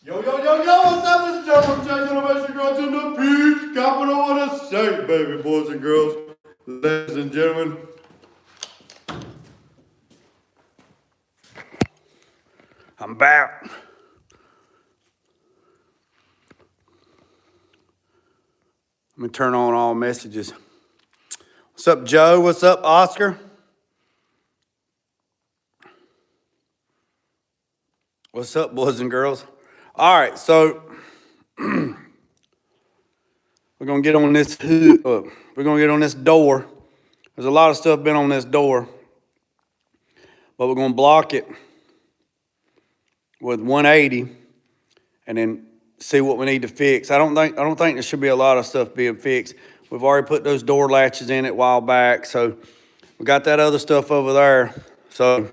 Yo, yo, yo, yo, what's up, Mr. Joe? Jack Innovation Girls in the Peach Capital of the state, baby, boys and girls, ladies and gentlemen. I'm back. Let me turn on all messages. What's up, Joe? What's up, Oscar? What's up, boys and girls? All right, so we're gonna get on this we're gonna get on this door. There's a lot of stuff been on this door, but we're gonna block it with 180 and then see what we need to fix. I don't think there should be a lot of stuff being fixed. We've already put those door latches in it a while back, so we got that other stuff over there. So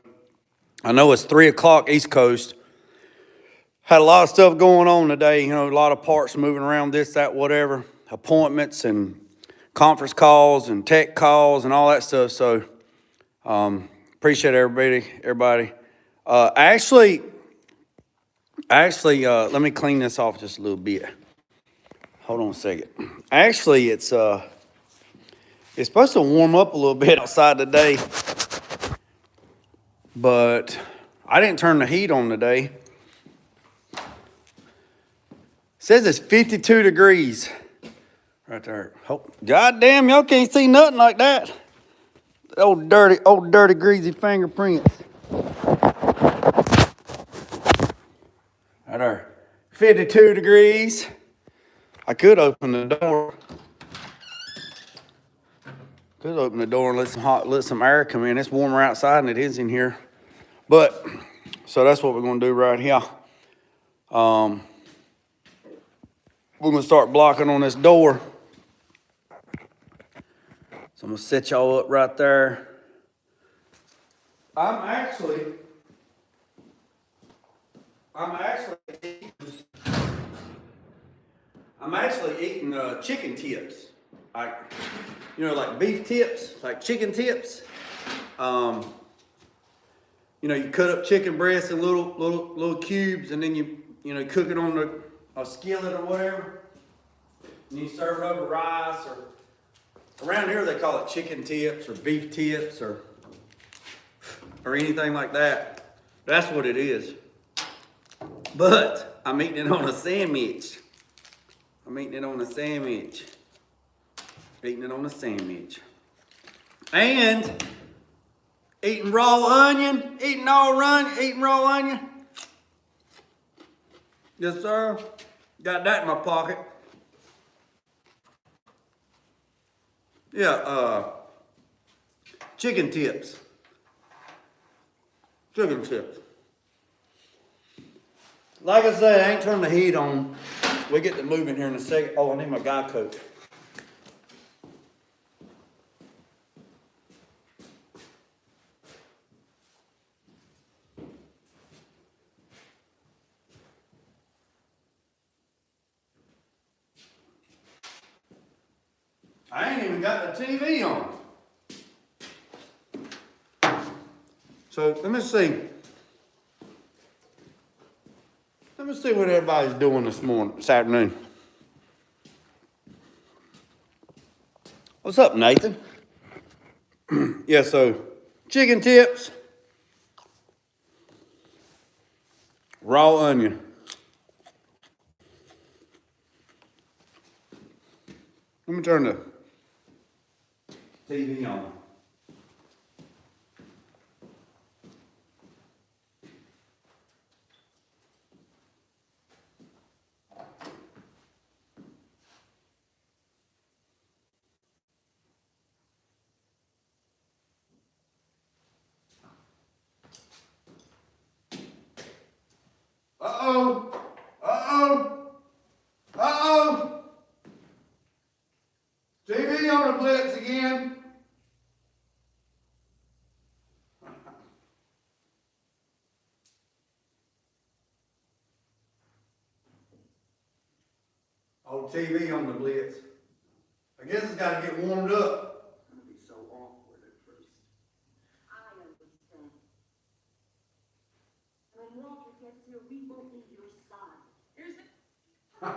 I know it's 3 o'clock East Coast. Had a lot of stuff going on today, you know, a lot of parts moving around, this, that, whatever, appointments and conference calls and tech calls and all that stuff. So appreciate everybody. Actually, let me clean this off just a little bit. Hold on a second. Actually, it's supposed to warm up a little bit outside today, but I didn't turn the heat on today. Says it's 52 degrees right there. Oh, God damn, y'all can't see nothing like that. Old dirty greasy fingerprints. Right there. 52 degrees. I could open the door. Could open the door and let some air come in. It's warmer outside than it is in here. But, so that's what we're gonna do right here. We're gonna start blocking on this door. So I'm gonna set y'all up right there. I'm actually eating chicken tips, like like beef tips, like chicken tips. You cut up chicken breasts in little cubes, and then you cook it on a skillet or whatever, and you serve it over rice, or around here they call it chicken tips or beef tips or anything like that. That's what it is. But I'm eating it on a sandwich. Eating it on a sandwich. And eating raw onion. Eating raw onion. Yes, sir. Got that in my pocket. Yeah, chicken tips. Chicken tips. Like I said, I ain't turned the heat on. We get to moving here in a second. Oh, I need my guy coat. I ain't even got the TV on. So let me see. Let me see what everybody's doing this afternoon. What's up, Nathan? Yeah, so chicken tips, raw onion. Let me turn the TV on. Uh-oh. TV on the blitz again. Old TV on the blitz. I guess it's got to get warmed up. It's going to be so awkward at first. I understand. When Walter gets here, we will be your side. Green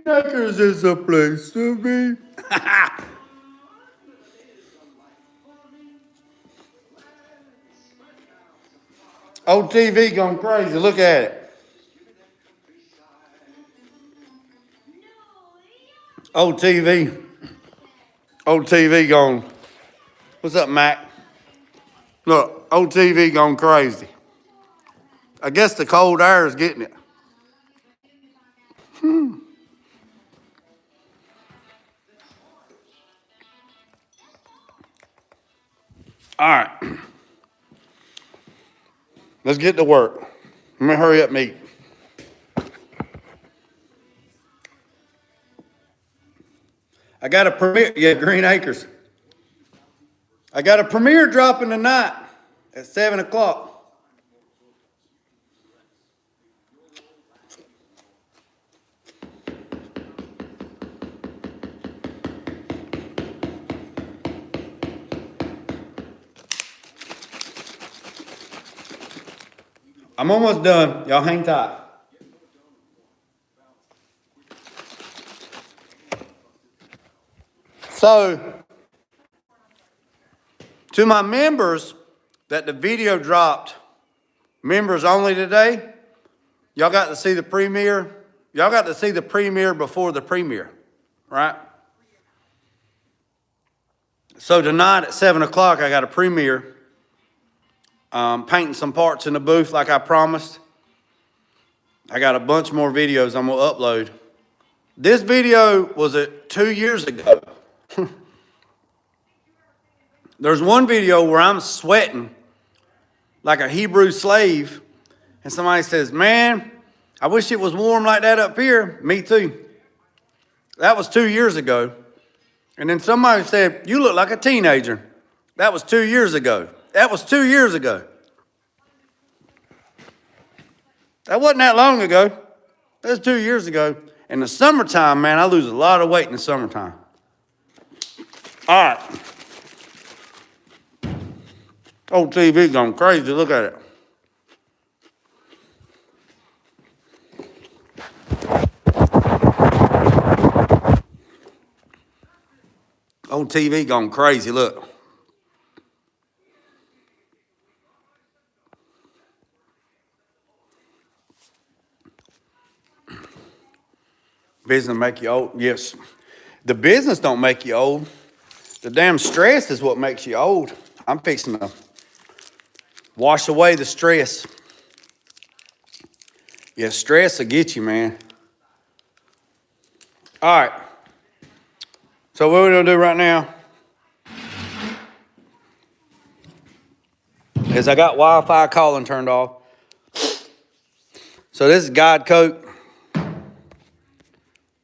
Acres is a place to be. Old TV going crazy. Look at it. Old TV. Old TV going. What's up, Mac? Look, old TV going crazy. I guess the cold air is getting it. All right. Let's get to work. Let me hurry up and eat. I got a premiere. Yeah, Green Acres. I got a premiere dropping tonight at 7 o'clock. I'm almost done. Y'all hang tight. So, to my members that the video dropped, members only today, y'all got to see the premiere. Y'all got to see the premiere before the premiere, right? So tonight at 7 o'clock, I got a premiere. Painting some parts in the booth like I promised. I got a bunch more videos I'm gonna upload. This video was 2 years ago. There's one video where I'm sweating like a Hebrew slave, and somebody says, man, I wish it was warm like that up here. Me too. That was 2 years ago. And then somebody said, you look like a teenager. That was 2 years ago. That was 2 years ago. That wasn't that long ago. That was 2 years ago. In the summertime, man, I lose a lot of weight in the summertime. All right. Old TV going crazy. Look at it. Old TV going crazy. Look. Business make you old? Yes. The business don't make you old. The damn stress is what makes you old. I'm fixing to wash away the stress. Yeah, stress will get you, man. All right. So what we're going to do right now is I got Wi-Fi calling turned off. So this is guide coat.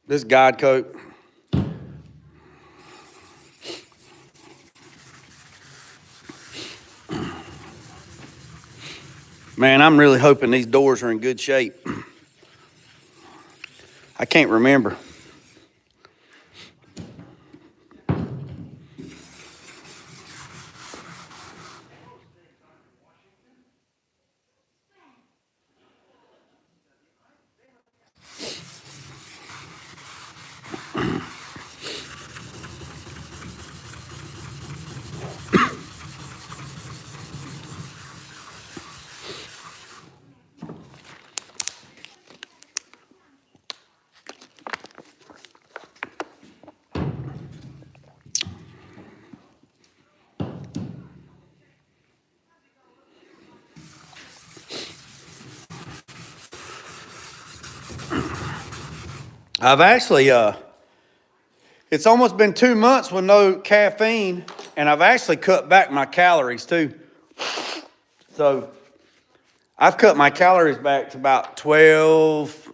This is guide coat. Man, I'm really hoping these doors are in good shape. I can't remember. I've actually, it's almost been 2 months with no caffeine, and I've actually cut back my calories too. So I've cut my calories back to about 12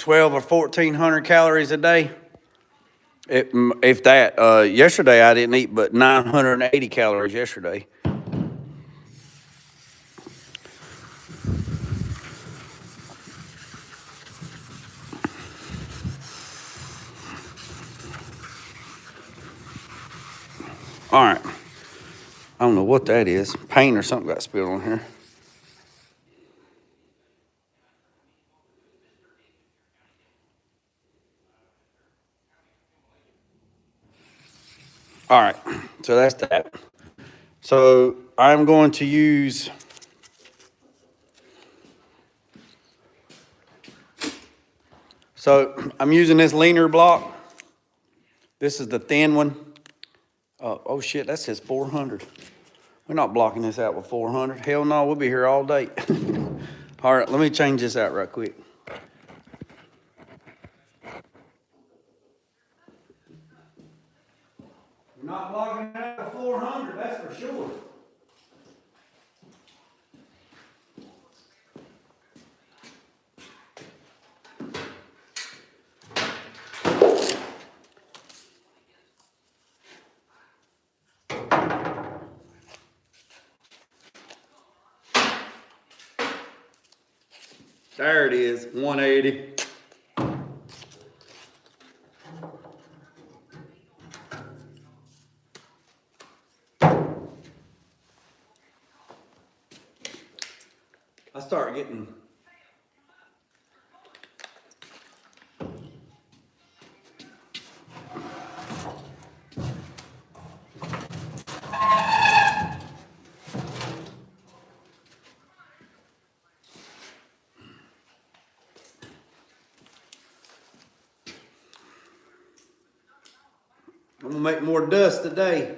or 1,400 calories a day. If that, yesterday I didn't eat but 980 calories yesterday. All right. I don't know what that is. Paint or something got spilled on here. All right, so that's that. So I'm going to use I'm using this leaner block. This is the thin one. Oh shit, that says 400. We're not blocking this out with 400. Hell no, we'll be here all day. All right, let me change this out right quick. We're not blocking it out with 400, that's for sure. There it is, 180. I start getting I'm gonna make more dust today.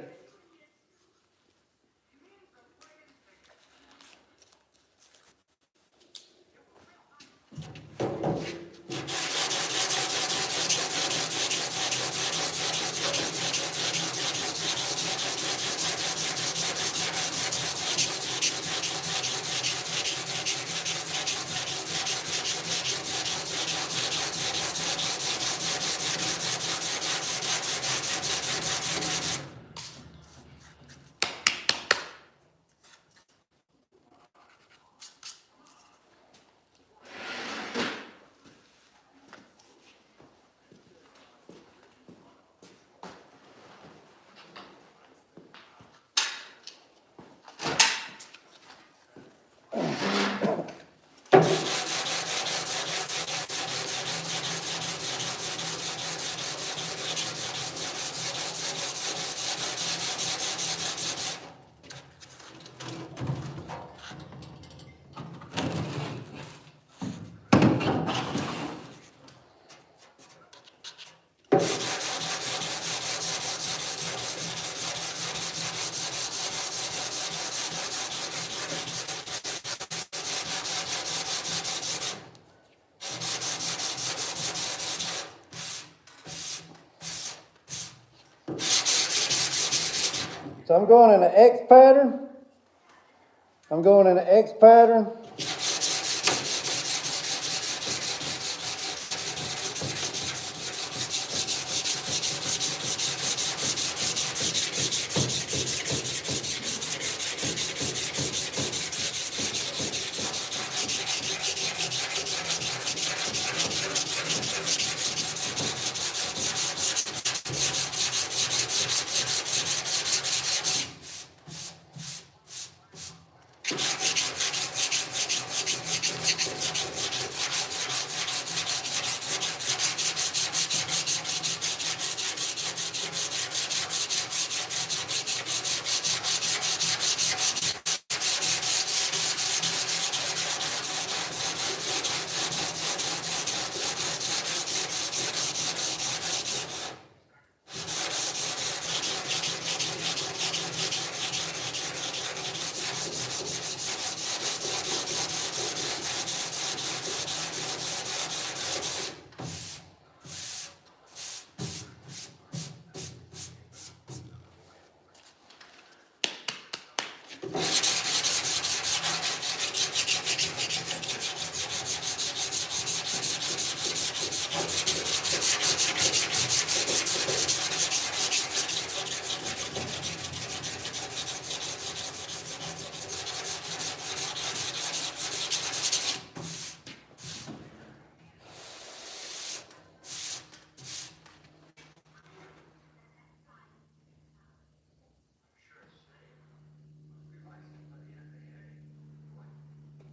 So I'm going in an X pattern. I'm going in an X pattern.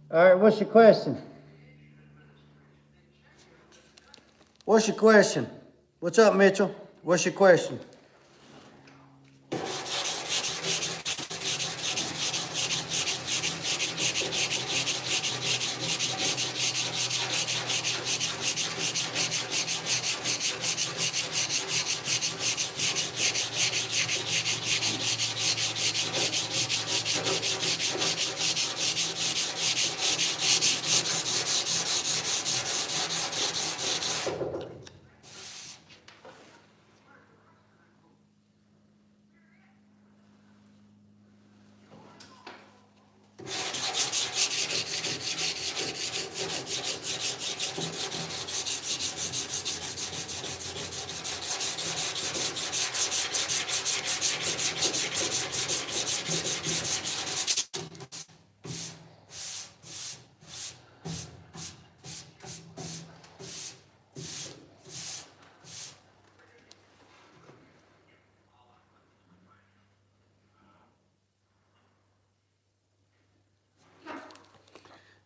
All right, what's your question? What's your question? What's up, Mitchell? What's your question?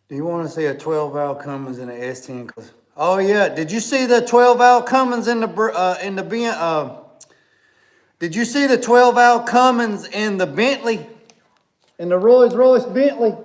Do you want to see a 12 valve Cummins in the S10? Oh yeah, did you see the 12 valve Cummins in the did you see the 12 valve Cummins in the Bentley? In the Rolls Royce Bentley?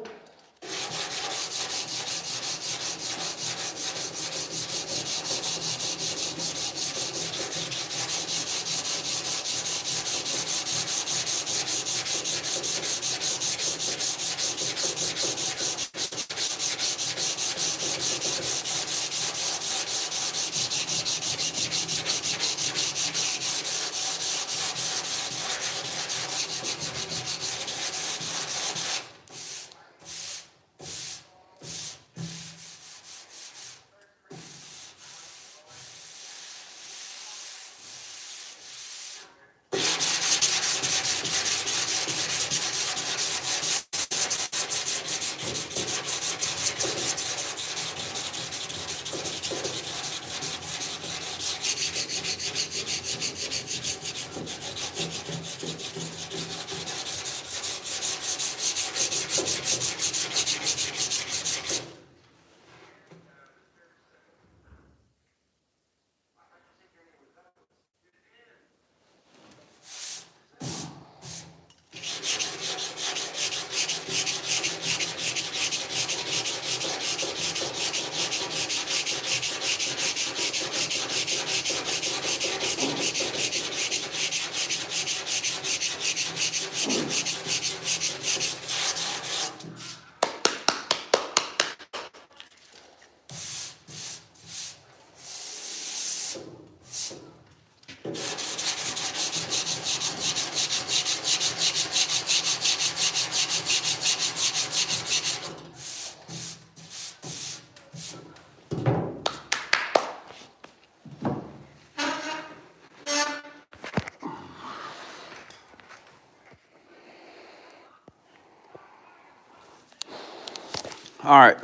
All right.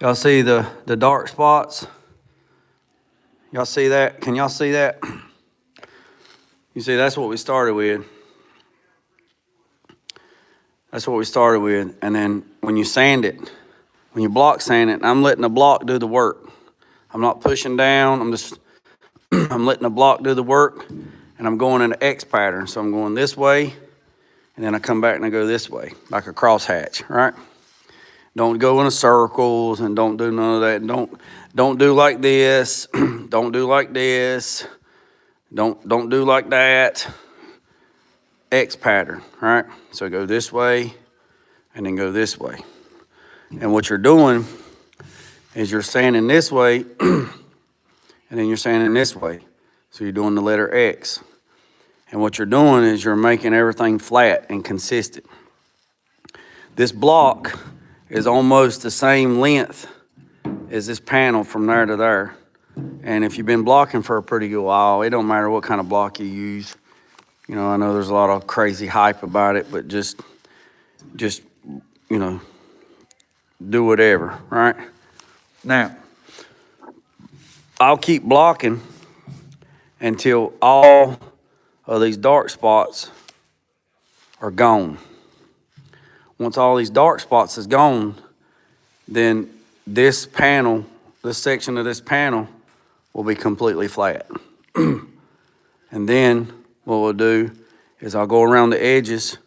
Y'all see the dark spots? Y'all see that? Can y'all see that? You see, that's what we started with. That's what we started with. And then when you sand it, when you block sand it, I'm letting the block do the work. I'm not pushing down. I'm letting the block do the work, and I'm going in an X pattern. So I'm going this way, and then I come back and I go this way, like a crosshatch, right? Don't go in circles, and don't do none of that. Don't do like this. Don't do like this. Don't do like that. X pattern, right? So go this way, and then go this way. And what you're doing is you're sanding this way, and then you're sanding this way. So you're doing the letter X. And what you're doing is you're making everything flat and consistent. This block is almost the same length as this panel from there to there. And if you've been blocking for a pretty good while, it don't matter what kind of block you use. You know, I know there's a lot of crazy hype about it, but just you know, do whatever, right? Now, I'll keep blocking until all of these dark spots are gone. Once all these dark spots is gone, then this panel, this section of this panel will be completely flat. And then what we'll do is I'll go around the edges.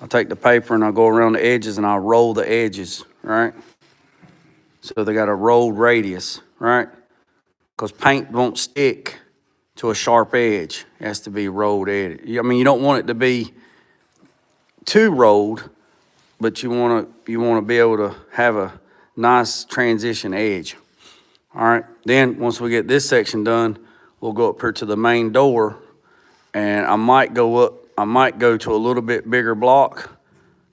I'll take the paper and I'll go around the edges and I'll roll the edges, right? So they got a rolled radius, right? Because paint won't stick to a sharp edge. It has to be rolled edge. I mean, you don't want it to be too rolled, but you want to be able to have a nice transition edge. All right, then once we get this section done, we'll go up here to the main door, and I might go to a little bit bigger block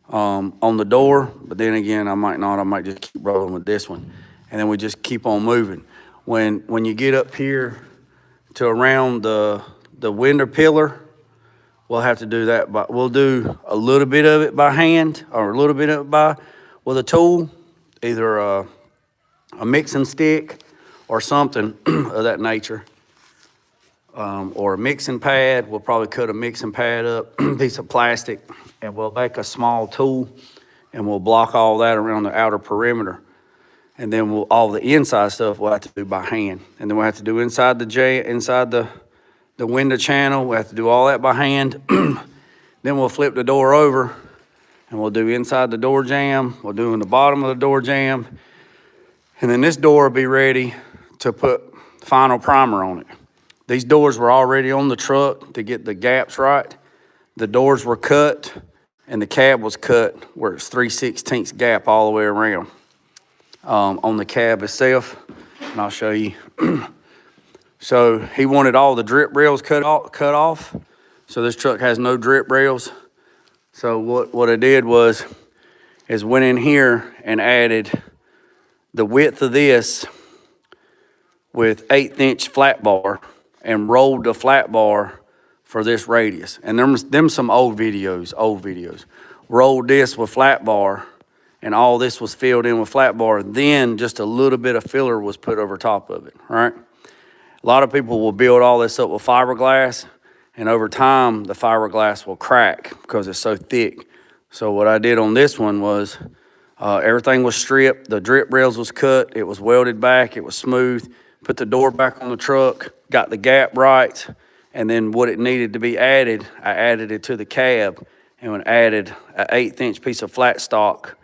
on the door, but then again, I might not. I might just keep rolling with this one, and then we just keep on moving. When you get up here to around the window pillar, we'll have to do that, but we'll do a little bit of it by hand or a little bit of it with a tool, either a mixing stick or something of that nature, or a mixing pad. We'll probably cut a mixing pad up, piece of plastic, and we'll make a small tool, and we'll block all that around the outer perimeter. And then all the inside stuff we'll have to do by hand. And then we'll have to do inside the window channel. We'll have to do all that by hand. Then we'll flip the door over, and we'll do inside the door jamb. We'll do in the bottom of the door jamb. And then this door will be ready to put final primer on it. These doors were already on the truck to get the gaps right. The doors were cut, and the cab was cut where it's 3/16 gap all the way around on the cab itself. And I'll show you. So he wanted all the drip rails cut off. So this truck has no drip rails. So what I did is went in here and added the width of this with 1/8" flat bar and rolled the flat bar for this radius. And them some old videos. Rolled this with flat bar, and all this was filled in with flat bar. Then just a little bit of filler was put over top of it, right? A lot of people will build all this up with fiberglass, and over time, the fiberglass will crack because it's so thick. So what I did on this one was everything was stripped, the drip rails was cut, it was welded back, it was smooth, put the door back on the truck, got the gap right, and then what it needed to be added, I added it to the cab and added an 1/8" piece of flat stock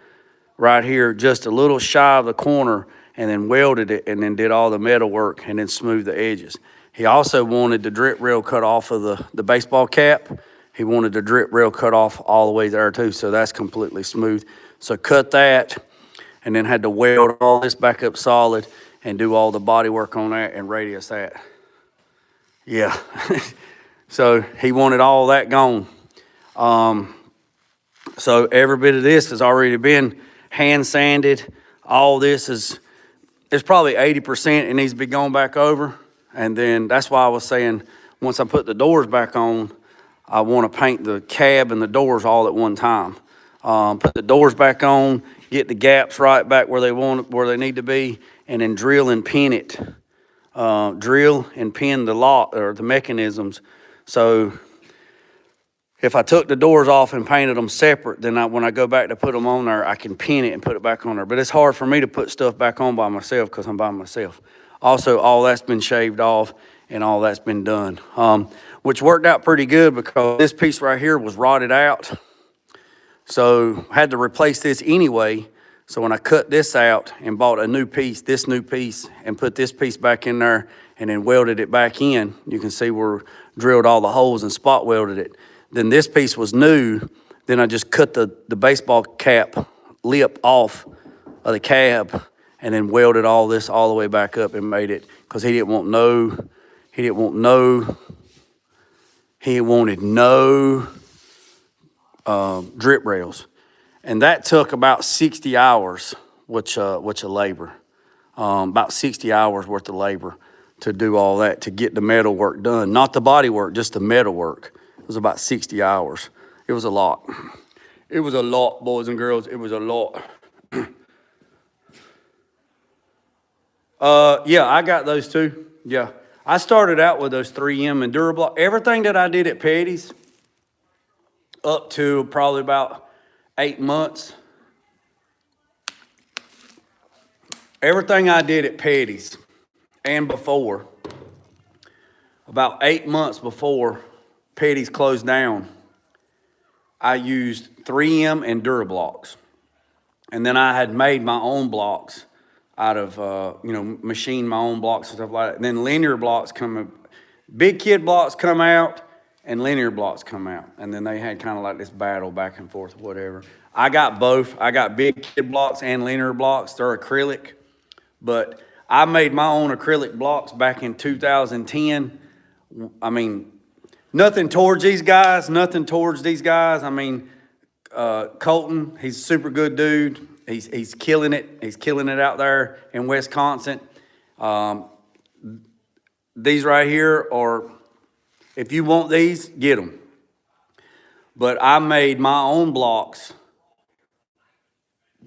right here, just a little shy of the corner, and then welded it and then did all the metal work and then smoothed the edges. He also wanted the drip rail cut off of the baseball cap. He wanted the drip rail cut off all the way there too, so that's completely smooth. So cut that, and then had to weld all this back up solid and do all the body work on that and radius that. Yeah, so he wanted all that gone. So every bit of this has already been hand sanded. All this it's probably 80%. It needs to be gone back over. And then that's why I was saying, once I put the doors back on, I want to paint the cab and the doors all at one time. Put the doors back on, get the gaps right back where they need to be, and then drill and pin it. Drill and pin the lock or the mechanisms. So if I took the doors off and painted them separate, then when I go back to put them on there, I can pin it and put it back on there. But it's hard for me to put stuff back on by myself because I'm by myself. Also, all that's been shaved off and all that's been done, which worked out pretty good because this piece right here was rotted out. So I had to replace this anyway. So when I cut this out and bought this new piece, and put this piece back in there and then welded it back in, you can see where drilled all the holes and spot welded it. Then this piece was new. Then I just cut the baseball cap lip off of the cab and then welded all this all the way back up and made it, because he wanted no drip rails. And that took about 60 hours, which of labor, about 60 hours worth of labor to do all that, to get the metal work done. Not the body work, just the metal work. It was about 60 hours. It was a lot. It was a lot, boys and girls. It was a lot. Yeah, I got those too. Yeah. I started out with those 3M and Durablock. Everything that I did at Petty's up to probably about 8 months, everything I did at Petty's and before, about 8 months before Petty's closed down, I used 3M and Durablocks. And then I had made my own blocks out of, machined my own blocks and stuff like that. And then linear blocks big kid blocks come out and linear blocks come out. And then they had kind of like this battle back and forth, whatever. I got both. I got big kid blocks and linear blocks. They're acrylic. But I made my own acrylic blocks back in 2010. I mean, nothing towards these guys. I mean, Colton, he's a super good dude. He's killing it. He's killing it out there in Wisconsin. These right here are, if you want these, get them. But I made my own blocks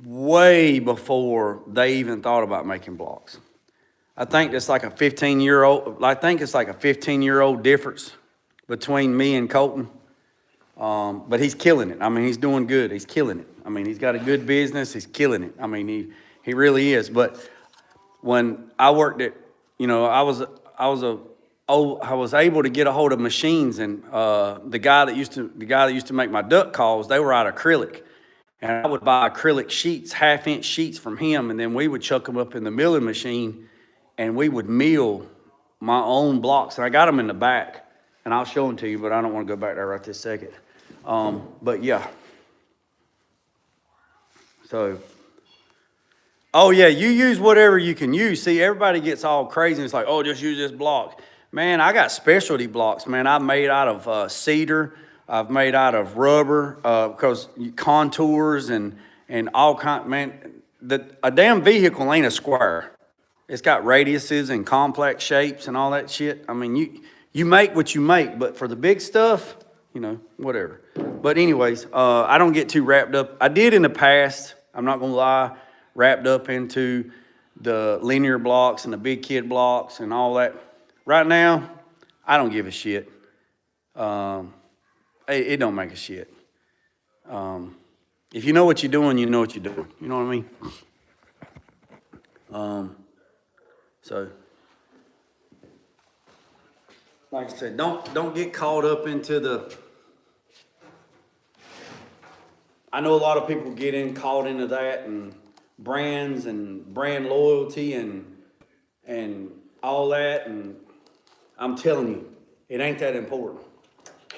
way before they even thought about making blocks. I think it's like a 15-year-old difference between me and Colton. But he's killing it. I mean, he's doing good. He's killing it. I mean, he's got a good business. He's killing it. I mean, he really is. But when I worked at, I was able to get a hold of machines, and the guy that used to make my duck calls, they were out of acrylic, and I would buy acrylic sheets, 1/2-inch sheets from him, and then we would chuck them up in the milling machine, and we would mill my own blocks. And I got them in the back, and I'll show them to you, but I don't want to go back there right this second. But yeah. So, oh yeah, you use whatever you can use. See, everybody gets all crazy. It's like, oh, just use this block. Man, I got specialty blocks, man. I've made out of cedar. I've made out of rubber, because contours and all kind. Man, a damn vehicle ain't a square. It's got radiuses and complex shapes and all that shit. I mean, you make what you make, but for the big stuff, whatever. But anyways, I don't get too wrapped up. I did in the past, I'm not gonna lie, wrapped up into the linear blocks and the big kid blocks and all that. Right now, I don't give a shit. It don't make a shit. If you know what you're doing, you know what you're doing. You know what I mean? So, like I said, don't get caught up into I know a lot of people caught into that, and brands and brand loyalty and all that, and I'm telling you, it ain't that important.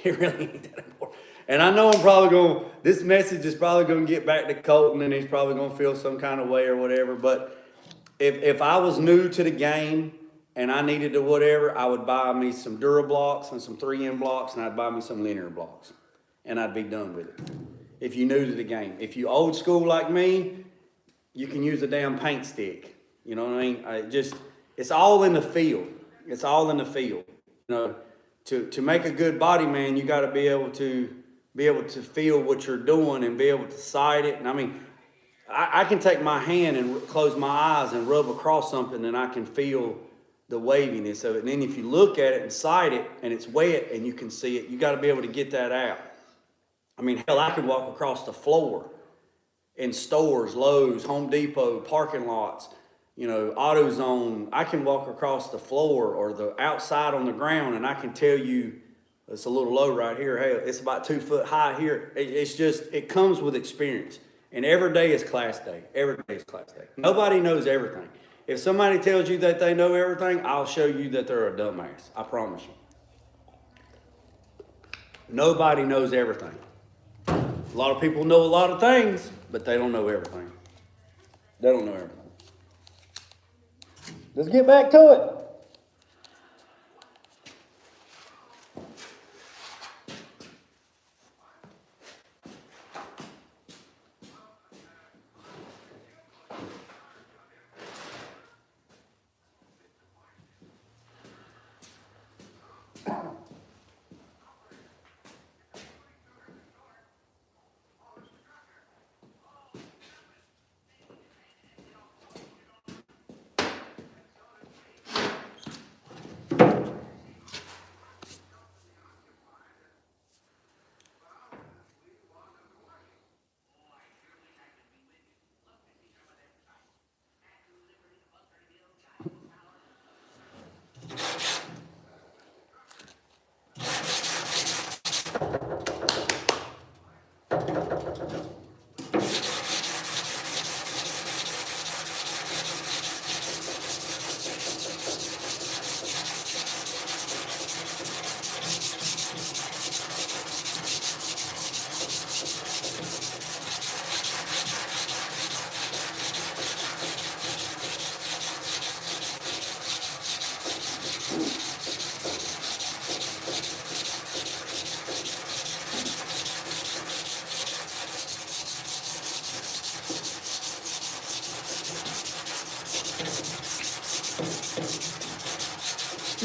It really ain't that important. And I know this message is probably gonna get back to Colton, and he's probably gonna feel some kind of way or whatever, but if I was new to the game and I needed to whatever, I would buy me some Durablocks and some 3M blocks, and I'd buy me some linear blocks, and I'd be done with it. If you're new to the game. If you old school like me, you can use a damn paint stick. You know what I mean? It's all in the field. It's all in the field. To make a good body, man, you got to be able to feel what you're doing and be able to sight it. And I mean, I can take my hand and close my eyes and rub across something, and I can feel the waviness of it. And then if you look at it and sight it and it's wet and you can see it, you got to be able to get that out. I mean, hell, I can walk across the floor in stores, Lowe's, Home Depot, parking lots, AutoZone. I can walk across the floor or the outside on the ground, and I can tell you, it's a little low right here. Hey, it's about 2 foot high here. It comes with experience. And every day is class day. Every day is class day. Nobody knows everything. If somebody tells you that they know everything, I'll show you that they're a dumbass. I promise you. Nobody knows everything. A lot of people know a lot of things, but they don't know everything. They don't know everything. Let's get back to it.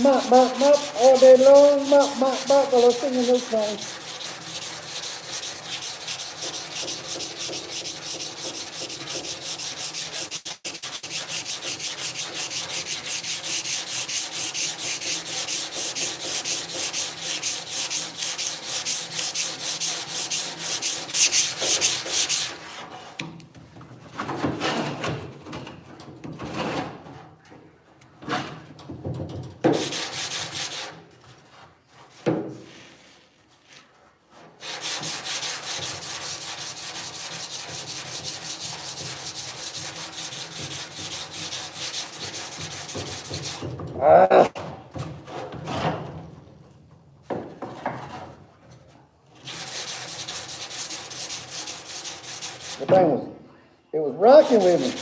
Mop, mop, mop, all day long. Mop, mop, mop, while I'm singing those songs. The thing was, it was rocking with me.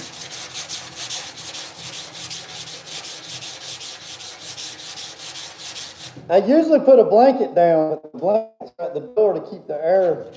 I usually put a blanket down, but the blanket's at the door to keep the air.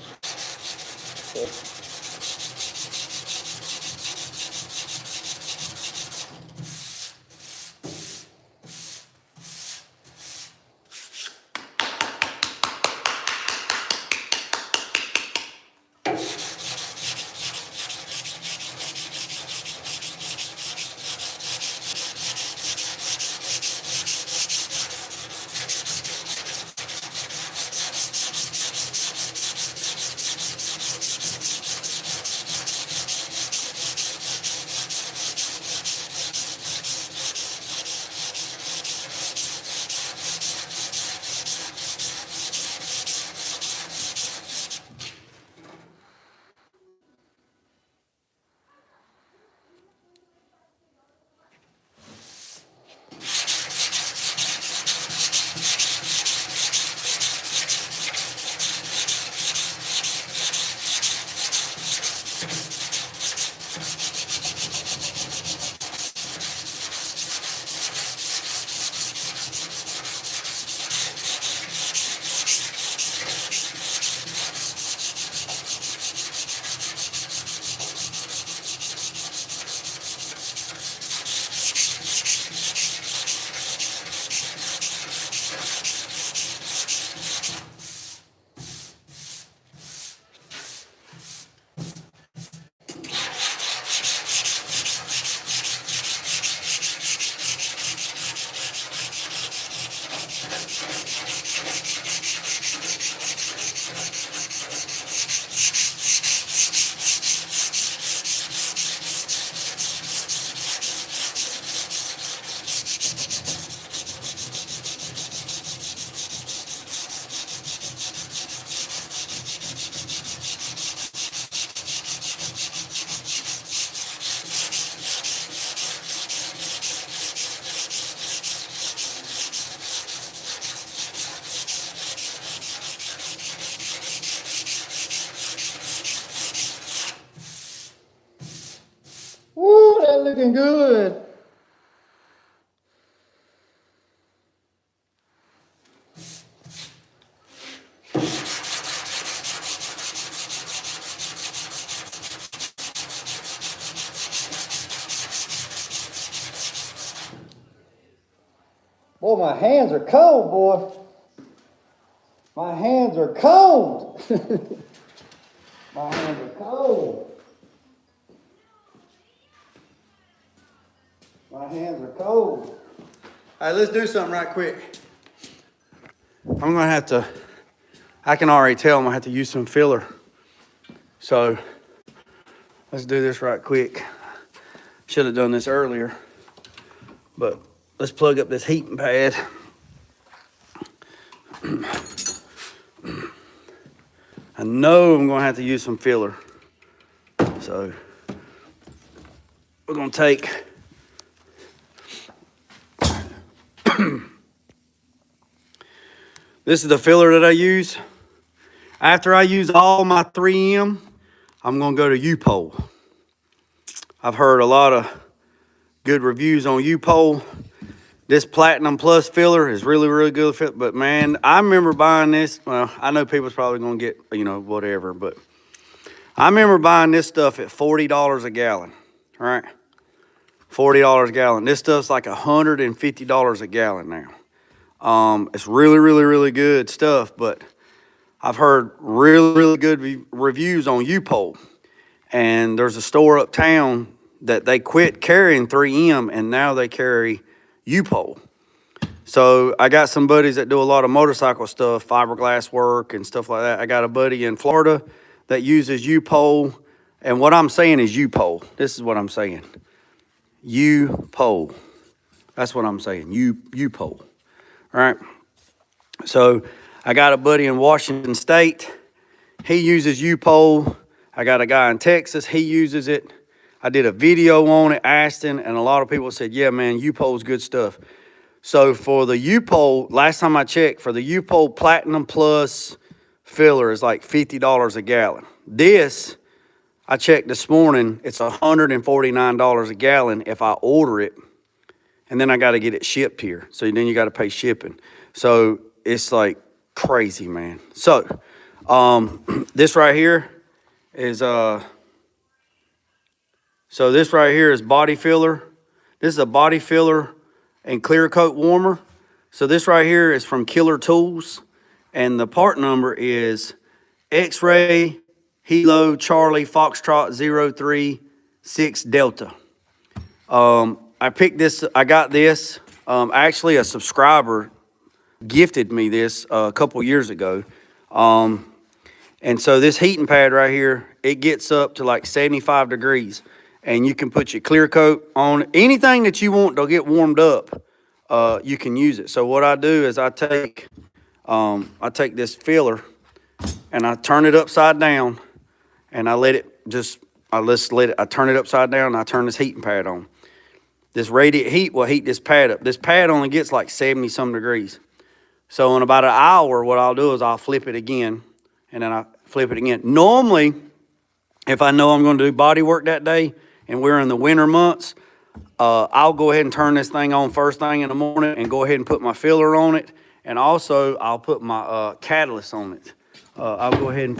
Woo, that looking good. Boy, my hands are cold, boy. My hands are cold. My hands are cold. My hands are cold. All right, let's do something right quick. I'm gonna have to, I can already tell I'm gonna have to use some filler. So let's do this right quick. Should have done this earlier, but let's plug up this heating pad. I know I'm gonna have to use some filler. So we're gonna take this is the filler that I use. After I use all my 3M, I'm gonna go to U-Pole. I've heard a lot of good reviews on U-Pole. This Platinum Plus filler is really, really good fit. But man, I remember buying this. Well, I know people's probably gonna get, whatever, but I remember buying this stuff at $40 a gallon, right? $40 a gallon. This stuff's like $150 a gallon now. It's really, really, really good stuff, but I've heard really, really good reviews on U-Pole. And there's a store uptown that they quit carrying 3M and now they carry U-Pole. So I got some buddies that do a lot of motorcycle stuff, fiberglass work and stuff like that. I got a buddy in Florida that uses U-Pole. And what I'm saying is U-Pole. This is what I'm saying. U-Pole. That's what I'm saying. U-Pole. All right. So I got a buddy in Washington State. He uses U-Pole. I got a guy in Texas. He uses it. I did a video on it, Ashton, and a lot of people said, yeah, man, U-Pole's good stuff. So for the U-Pole, last time I checked, for the U-Pole Platinum Plus filler is like $50 a gallon. This, I checked this morning, it's $149 a gallon if I order it, and then I got to get it shipped here. So then you got to pay shipping. So it's like crazy, man. So this right here is this right here is body filler. This is a body filler and clear coat warmer. So this right here is from Killer Tools, and the part number is X-Ray Hilo Charlie Foxtrot 036 Delta. I picked this, I got this, actually a subscriber gifted me this a couple years ago. And so this heating pad right here, it gets up to like 75 degrees. And you can put your clear coat on anything that you want to get warmed up. You can use it. So what I do is I take this filler and I turn it upside down, and I let it I turn it upside down and I turn this heating pad on. This radiant heat will heat this pad up. This pad only gets like 70 some degrees. So in about an hour, what I'll do is I'll flip it again, and then I flip it again. Normally, if I know I'm going to do body work that day, and we're in the winter months, I'll go ahead and turn this thing on first thing in the morning and go ahead and put my filler on it. And also, I'll put my catalyst on it. I'll go ahead and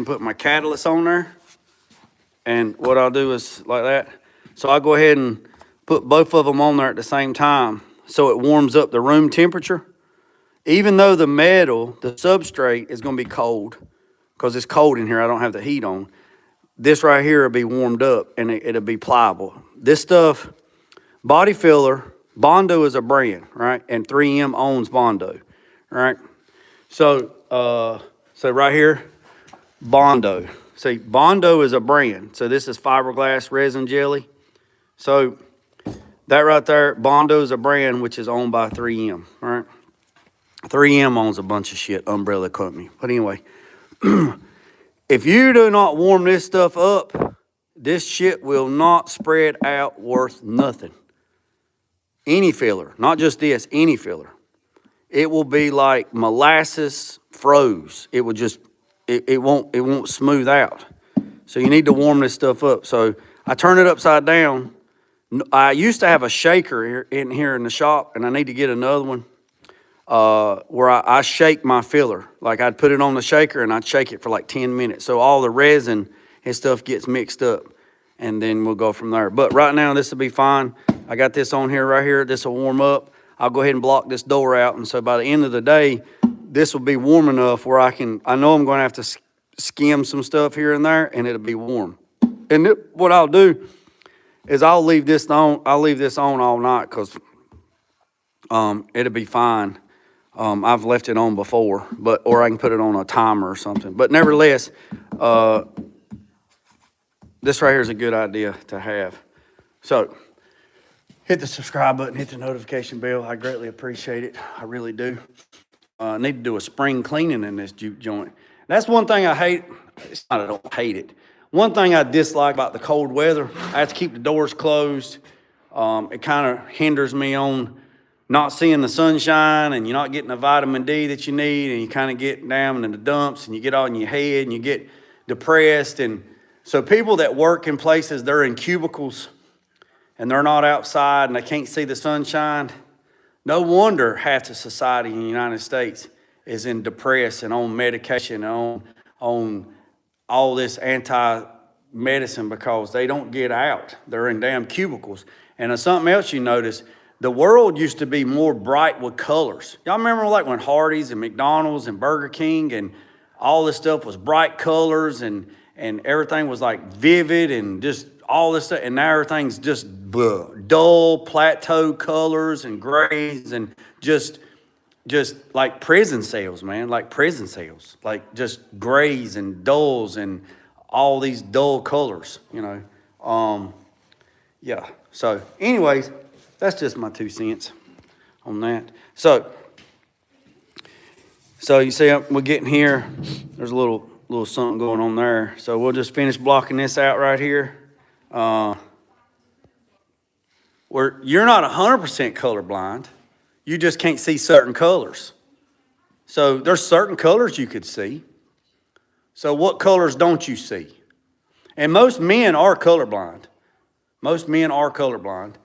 put my catalyst on there. And what I'll do is like that. So I'll go ahead and put both of them on there at the same time so it warms up the room temperature. Even though the metal, the substrate, is going to be cold, because it's cold in here, I don't have the heat on. This right here will be warmed up, and it'll be pliable. This stuff, body filler, Bondo is a brand, right? And 3M owns Bondo, right? So right here, Bondo. See, Bondo is a brand. So this is fiberglass resin jelly. So that right there, Bondo is a brand which is owned by 3M, right? 3M owns a bunch of shit, umbrella company. But anyway, if you do not warm this stuff up, this shit will not spread out worth nothing. Any filler, not just this, any filler. It will be like molasses froze. It will just, it won't smooth out. So you need to warm this stuff up. So I turn it upside down. I used to have a shaker in here in the shop, and I need to get another one. Where I shake my filler. Like I'd put it on the shaker and I'd shake it for like 10 minutes. So all the resin and stuff gets mixed up, and then we'll go from there. But right now this will be fine. I got this on here right here. This will warm up. I'll go ahead and block this door out. And so by the end of the day, this will be warm enough where I know I'm going to have to skim some stuff here and there, and it'll be warm. And what I'll do is I'll leave this on all night, because it'll be fine. I've left it on before, or I can put it on a timer or something. But nevertheless, this right here is a good idea to have. So hit the subscribe button, hit the notification bell. I greatly appreciate it. I really do. I need to do a spring cleaning in this juke joint. That's one thing I hate. It's not I don't hate it. One thing I dislike about the cold weather, I have to keep the doors closed. It kind of hinders me on not seeing the sunshine, and you're not getting the vitamin D that you need, and you kind of get down in the dumps, and you get on your head, and you get depressed. And so people that work in places, they're in cubicles, and they're not outside, and they can't see the sunshine. No wonder half the society in the United States is in depressed and on medication and on all this anti-medicine, because they don't get out. They're in damn cubicles. And something else you notice, the world used to be more bright with colors. Y'all remember like when Hardee's and McDonald's and Burger King and all this stuff was bright colors and everything was like vivid and just all this stuff. And now everything's just dull plateau colors and grays and just like prison cells, man, like prison cells, like just grays and dulls and all these dull colors, you know. Yeah. So anyways, that's just my 2 cents on that. So you see we're getting here. There's a little something going on there. So we'll just finish blocking this out right here. Where you're not 100% colorblind. You just can't see certain colors. So there's certain colors you could see. So what colors don't you see? And most men are colorblind. Most men are colorblind.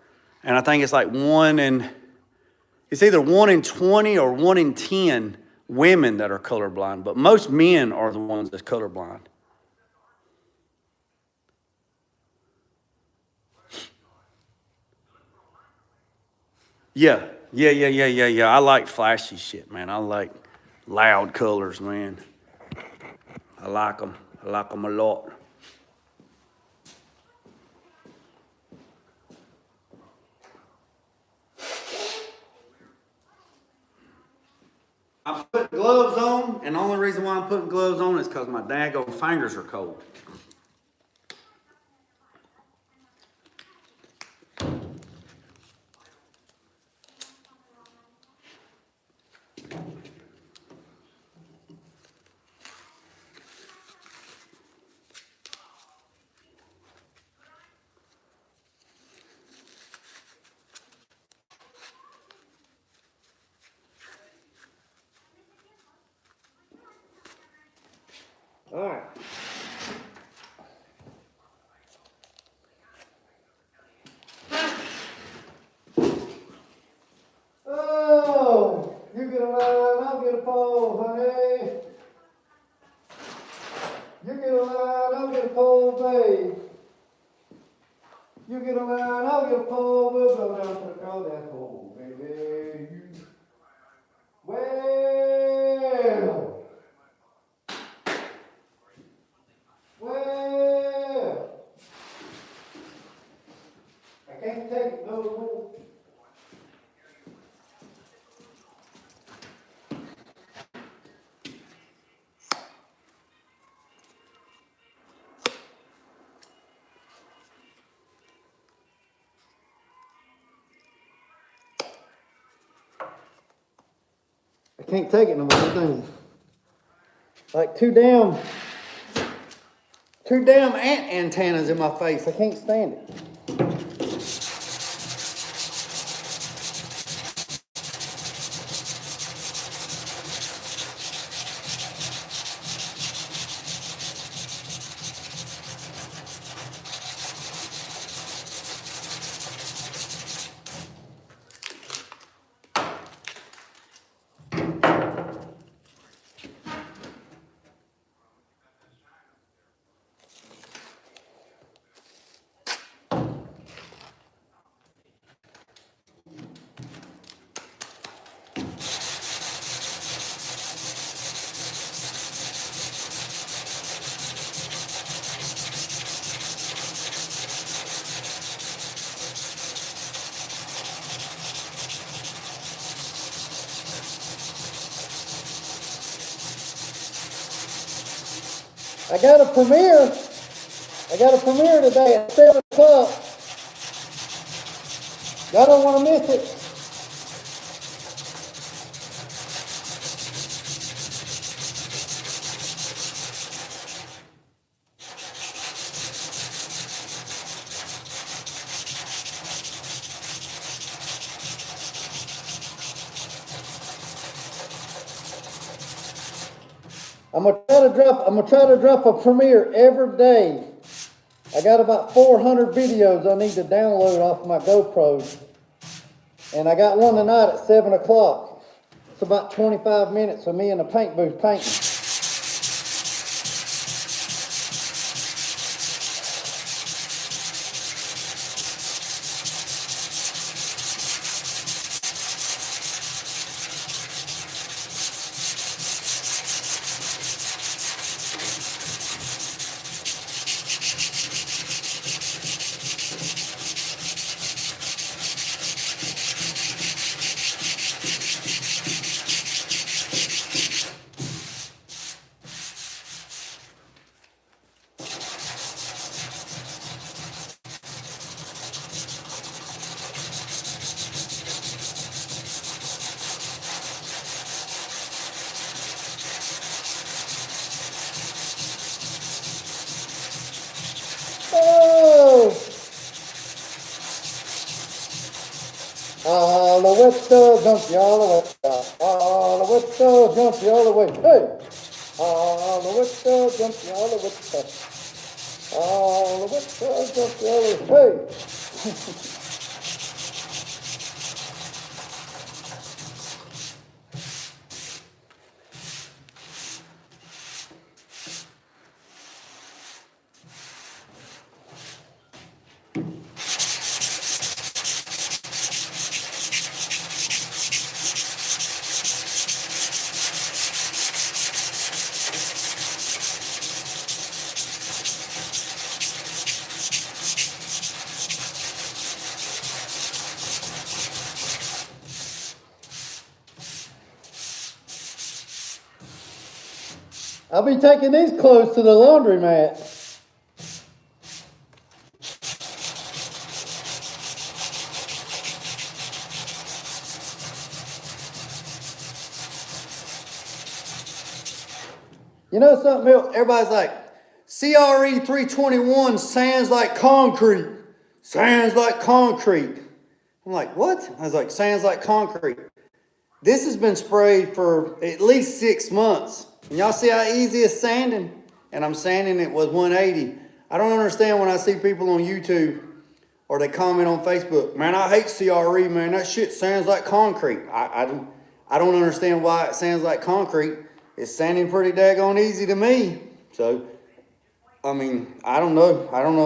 And I think it's like it's either 1 in 20 or 1 in 10 women that are colorblind. But most men are the ones that's colorblind. Yeah. I like flashy shit, man. I like loud colors, man. I like them. I like them a lot. I'm putting gloves on, and the only reason why I'm putting gloves on is because my daggone fingers are cold. All right. Oh, you get a line, I'll get a pole, honey. You get a line, I'll get a pole, babe. You get a line, I'll get a pole, we'll go down to the crawdad pole, baby. Well, I can't take it no more. I can't take it no more. This thing's like two damn ant antennas in my face. I can't stand it. I got a premiere today at 7 o'clock. Y'all don't want to miss it. I'm gonna try to drop a premiere every day. I got about 400 videos I need to download off my GoPro. And I got one tonight at 7 o'clock. It's about 25 minutes of me in the paint booth painting. jump you all the way. All the way to go, jump you all the way. Hey! All the way to go, jump you all the way. All the way to go, jump you all the way. Hey! I'll be taking these clothes to the laundromat. You know something else? Everybody's like, CRE 321 sounds like concrete. Sounds like concrete. I'm like, what? I was like, sounds like concrete. This has been sprayed for at least 6 months. And y'all see how easy it's sanding? And I'm sanding it with 180. I don't understand when I see people on YouTube or they comment on Facebook, man, I hate CRE, man. That shit sounds like concrete. I don't understand why it sounds like concrete. It's sounding pretty daggone easy to me. So, I mean, I don't know. I don't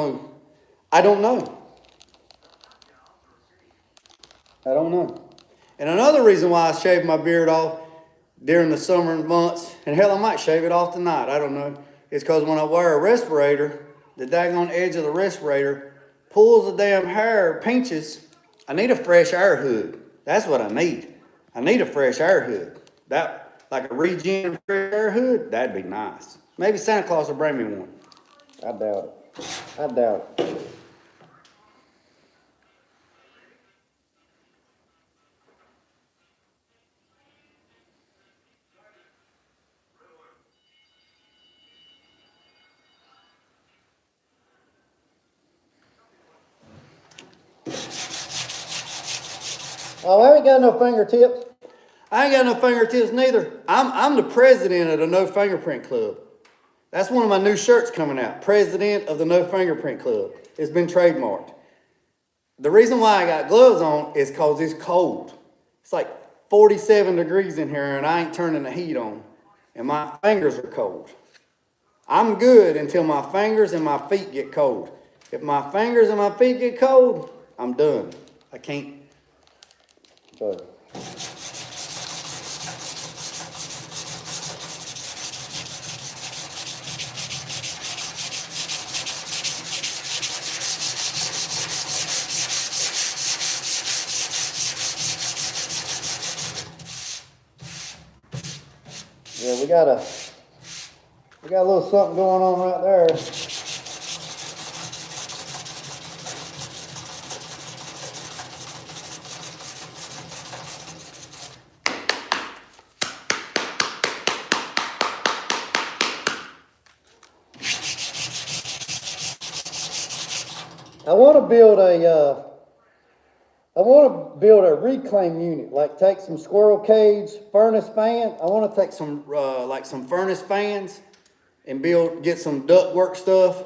know. And another reason why I shave my beard off during the summer months, and hell, I might shave it off tonight, I don't know, is because when I wear a respirator, the daggone edge of the respirator pulls the damn hair, pinches. I need a fresh air hood. That's what I need. I need a fresh air hood. That, like a regen fresh air hood, that'd be nice. Maybe Santa Claus will bring me one. I doubt it. Oh, I ain't got no fingertips. I ain't got no fingertips neither. I'm the president of the No Fingerprint Club. That's one of my new shirts coming out. President of the No Fingerprint Club. It's been trademarked. The reason why I got gloves on is because it's cold. It's like 47 degrees in here and I ain't turning the heat on. And my fingers are cold. I'm good until my fingers and my feet get cold. If my fingers and my feet get cold, I'm done. I can't. So. Yeah, we got a little something going on right there. I want to build a reclaim unit, like take some squirrel cage, furnace fan. I want to take some, some furnace fans and get some ductwork stuff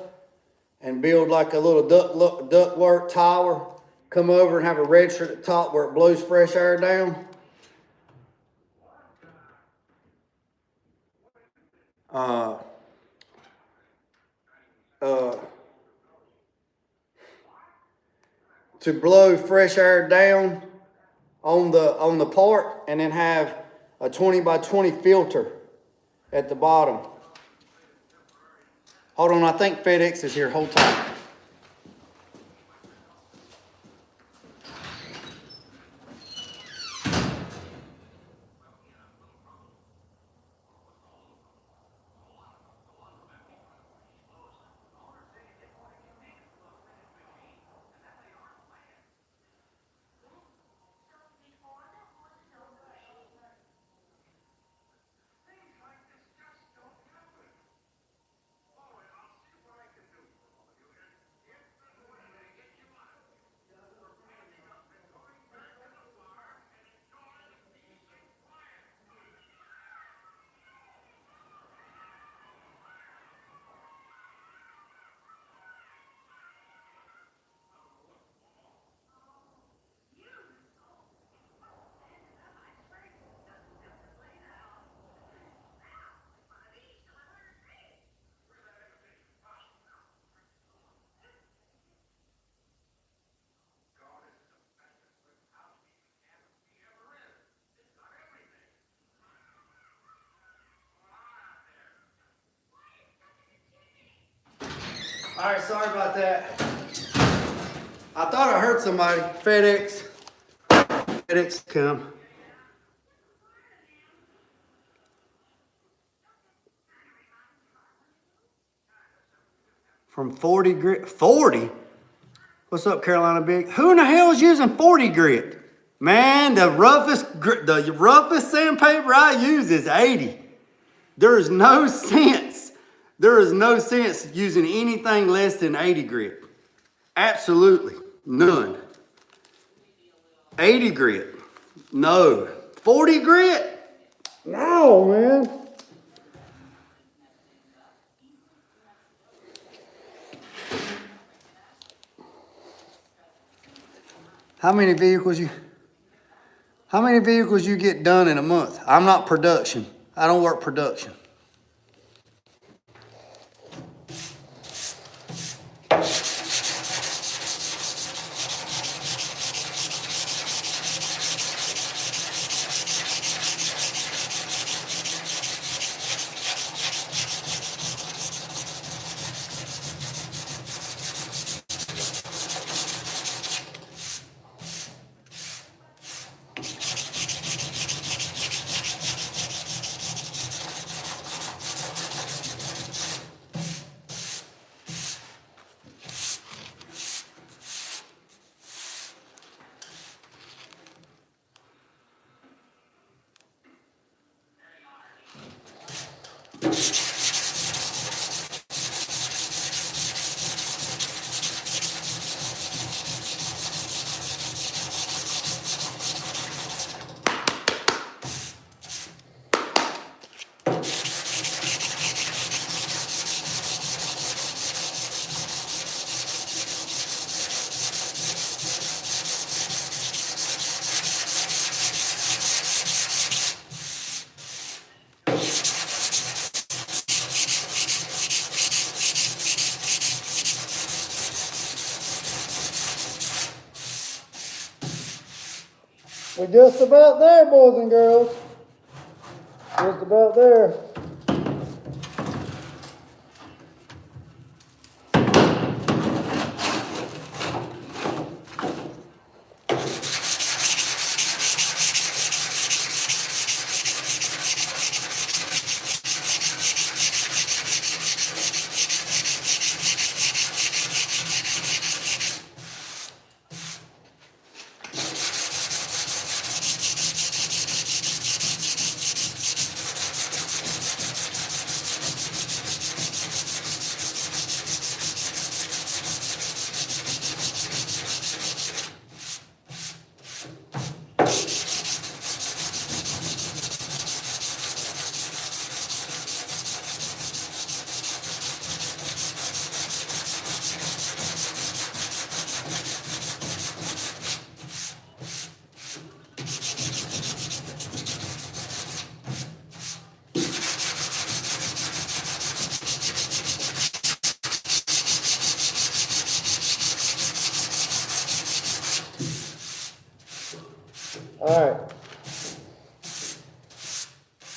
and build like a little ductwork tower. Come over and have a red shirt at the top where it blows fresh air down. To blow fresh air down on the part, and then have a 20 by 20 filter at the bottom. Hold on, I think FedEx is here. Hold tight. All right, sorry about that. I thought I heard somebody. FedEx come. From 40 grit. 40? What's up, Carolina Big? Who in the hell is using 40 grit? Man, the roughest sandpaper I use is 80. There is no sense. There is no sense using anything less than 80 grit. Absolutely none. 80 grit. No. 40 grit? No, man. How many vehicles you get done in a month? I'm not production. I don't work production. We're just about there, boys and girls. Just about there.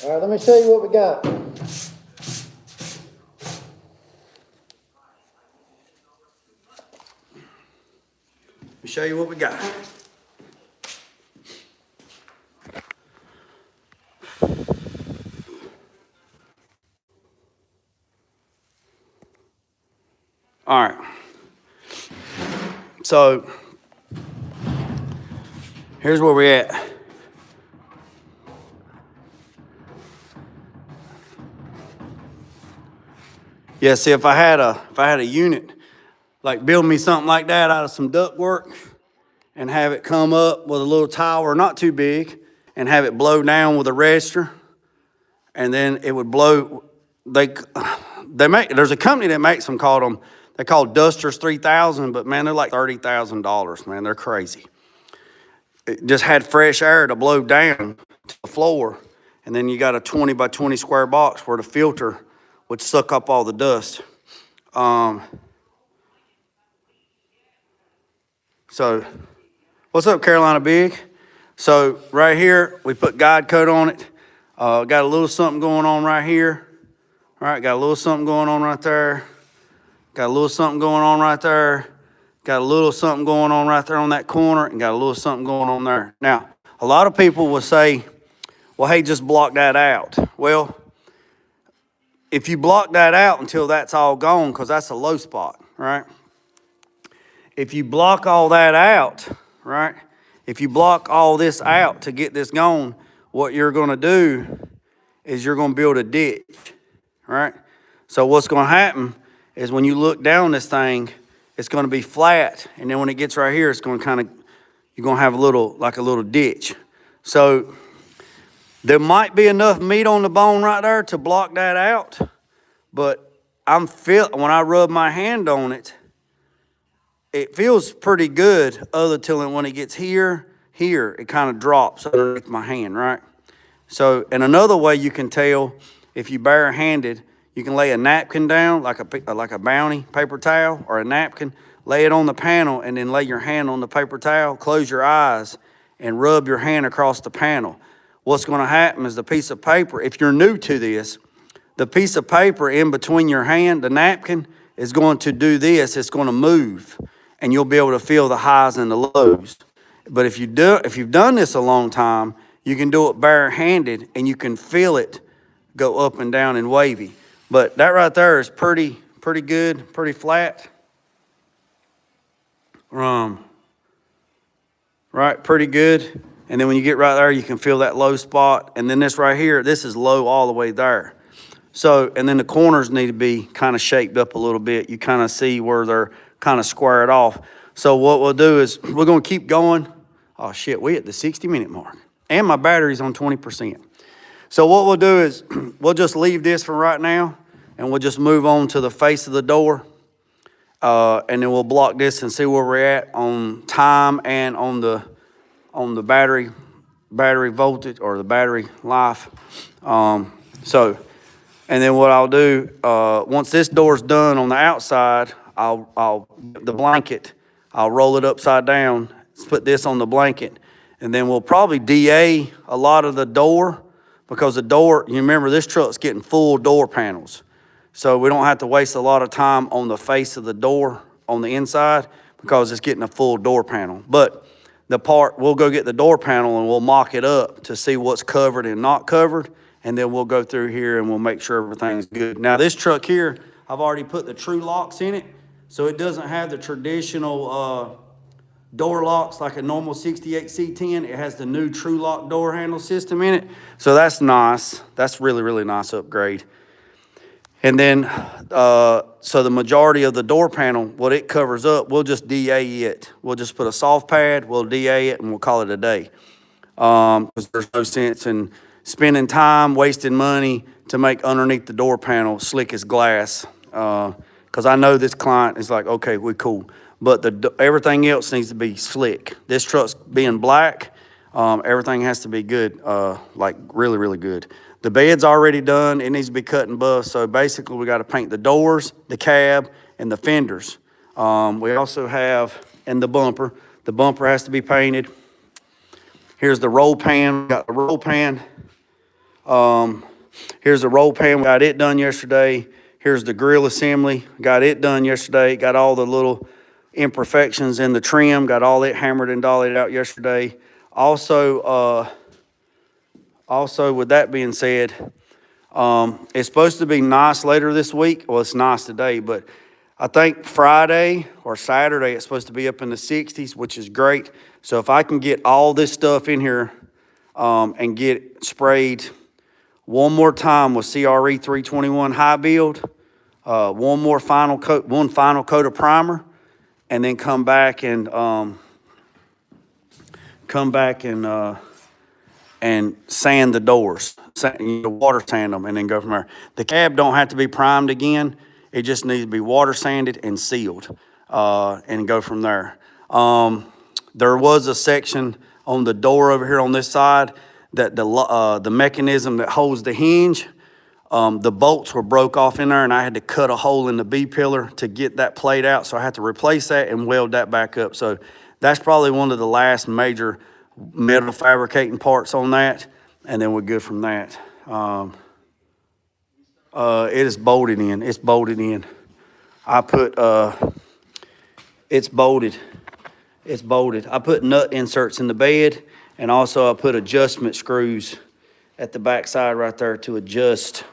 All right, let me show you what we got. Let me show you what we got. All right. So here's where we're at. Yeah, see, if I had a unit, like build me something like that out of some duct work and have it come up with a little tower, not too big, and have it blow down with a register, and then it would blow. There's a company that makes them called Dusters 3000, but man, they're like $30,000, man. They're crazy. It just had fresh air to blow down to the floor, and then you got a 20 by 20 square box where the filter would suck up all the dust. So, what's up, Carolina Big? So right here, we put guide coat on it. Got a little something going on right here. All right, got a little something going on right there. got a little something going on right there, got a little something going on right there on that corner, and got a little something going on there. Now, a lot of people will say, well, hey, just block that out. Well, if you block that out until that's all gone, because that's a low spot, right? If you block all that out, right? If you block all this out to get this gone, what you're going to do is you're going to build a ditch, right? So what's going to happen is when you look down this thing, it's going to be flat. And then when it gets right here, it's going to kind of, you're going to have a little ditch. So there might be enough meat on the bone right there to block that out. But when I rub my hand on it, it feels pretty good other till when it gets here, it kind of drops underneath my hand, right? So, and another way you can tell if you barehanded, you can lay a napkin down, like a Bounty paper towel or a napkin, lay it on the panel and then lay your hand on the paper towel, close your eyes and rub your hand across the panel. What's gonna happen is the piece of paper, if you're new to this, the piece of paper in between your hand, the napkin, is going to do this, it's gonna move. And you'll be able to feel the highs and the lows. But if you've done this a long time, you can do it barehanded and you can feel it go up and down and wavy. But that right there is pretty good, pretty flat. Right, pretty good. And then when you get right there, you can feel that low spot. And then this right here, this is low all the way there. So, and then the corners need to be kind of shaped up a little bit. You kind of see where they're kind of squared off. So what we'll do is we're going to keep going. Oh shit, we at the 60-minute mark and my battery's on 20%. So what we'll do is we'll just leave this for right now and we'll just move on to the face of the door. And then we'll block this and see where we're at on time and on the battery voltage or the battery life. And then what I'll do, once this door's done on the outside, I'll the blanket, I'll roll it upside down, put this on the blanket, and then we'll probably DA a lot of the door because the door, you remember this truck's getting full door panels. So we don't have to waste a lot of time on the face of the door on the inside because it's getting a full door panel. But we'll go get the door panel and we'll mock it up to see what's covered and not covered. And then we'll go through here and we'll make sure everything's good. Now this truck here, I've already put the true locks in it. So it doesn't have the traditional door locks like a normal 68 C10. It has the new true lock door handle system in it. So that's nice. That's really nice upgrade. And then, so the majority of the door panel, what it covers up, we'll just DA it. We'll just put a soft pad, we'll DA it, and we'll call it a day. Because there's no sense in spending time, wasting money to make underneath the door panel slick as glass. Because I know this client is like, okay, we're cool. But everything else needs to be slick. This truck's being black, everything has to be good, like really good. The bed's already done, it needs to be cut and buffed. So basically we gotta paint the doors, the cab, and the fenders. We also have, and the bumper has to be painted. Here's the roll pan, we got the roll pan. Here's the roll pan, we got it done yesterday. Here's the grill assembly, got it done yesterday. Got all the little imperfections in the trim, got all it hammered and dollied out yesterday. Also, with that being said, it's supposed to be nice later this week. Well, it's nice today, but I think Friday or Saturday, it's supposed to be up in the 60s, which is great. So if I can get all this stuff in here and get sprayed one more time with CRE 321 high build, one final coat of primer, and then come back and sand the doors, water sand them, and then go from there. The cab don't have to be primed again. It just needs to be water sanded and sealed, and go from there. There was a section on the door over here on this side that the mechanism that holds the hinge, the bolts were broke off in there, and I had to cut a hole in the B-pillar to get that plate out. So I had to replace that and weld that back up. So that's probably one of the last major metal fabricating parts on that, and then we're good from that. It is bolted in. It's bolted in. I put, it's bolted. It's bolted. I put nut inserts in the bed, and also I put adjustment screws at the back side right there to adjust.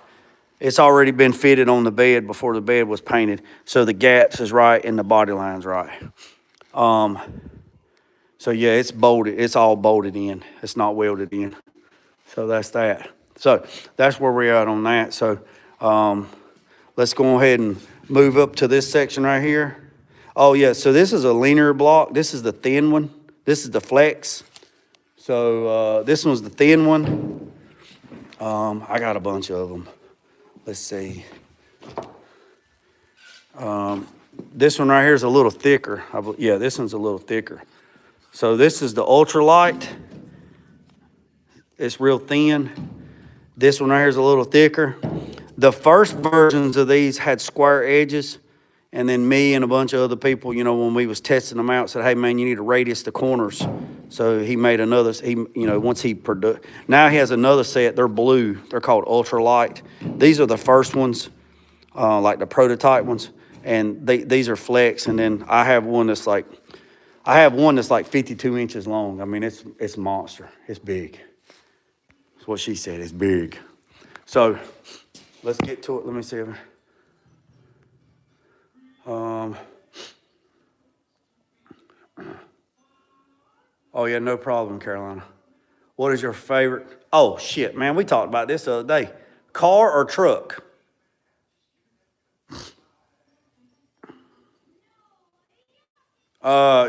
It's already been fitted on the bed before the bed was painted, so the gaps is right and the body line's right. So yeah, it's bolted. It's all bolted in. It's not welded in. So that's that. So that's where we're at on that. So let's go ahead and move up to this section right here. Oh yeah, so this is a linear block. This is the thin one. This is the flex. So this one's the thin one. I got a bunch of them. Let's see. This one right here is a little thicker. Yeah, this one's a little thicker. So this is the ultralight. It's real thin. This one right here is a little thicker. The first versions of these had square edges, and then me and a bunch of other people, you know, when we was testing them out, said, hey man, you need to radius the corners. So he made another, once he produced, now he has another set, they're blue, they're called ultralight. These are the first ones, like the prototype ones, and these are flex, and then I have one that's like 52 inches long. I mean, it's a monster, it's big. That's what she said, it's big. So let's get to it. Let me see. Oh yeah, no problem, Carolina. What is your favorite? Oh shit, man, we talked about this the other day. Car or truck?